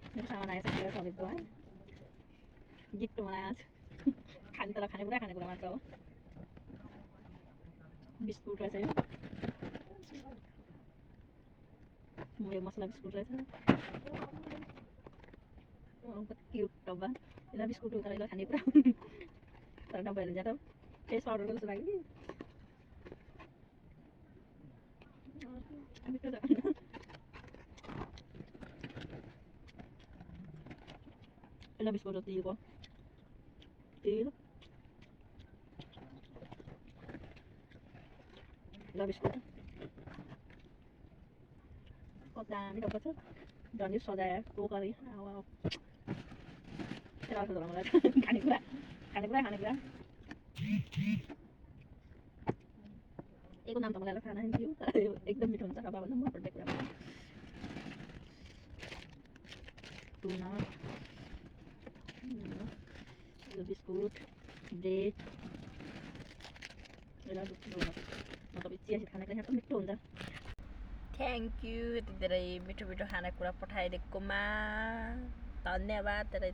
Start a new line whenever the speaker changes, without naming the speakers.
मेरो सामान आएछ मेरो सब्जीको है गिफ्ट मलाई आज खाने तर खानेकुरा मात्र हो बिस्कुट रहेछ यो मसला बिस्कुट रहेछ क्युट डब्बा यसलाई बिस्कुट हो तर यसलाई खानेकुरा तर डब्बा हेर्नु जाँदा टेस्ट पाउडरको जस्तो लाग्यो कि मिठो छ यसलाई बिस्कुट हो तेल यसलाई बिस्कुट दामी डब्बा छ झन् सजायो टोकरी मलाई खानेकुरा यसको नाम त मलाई थाहा नै थियो तर यो एकदम मिठो हुन्छ डब्बाभन्दा मनपर्ने कुरा टुना यो बिस्कुट ब्रेड मतलब चियासित खानाको यहाँ त मिठो हुन्छ थ्याङ्क यू यति धेरै मिठो खानेकुरा पठाइदिएकोमा धन्यवाद धेरै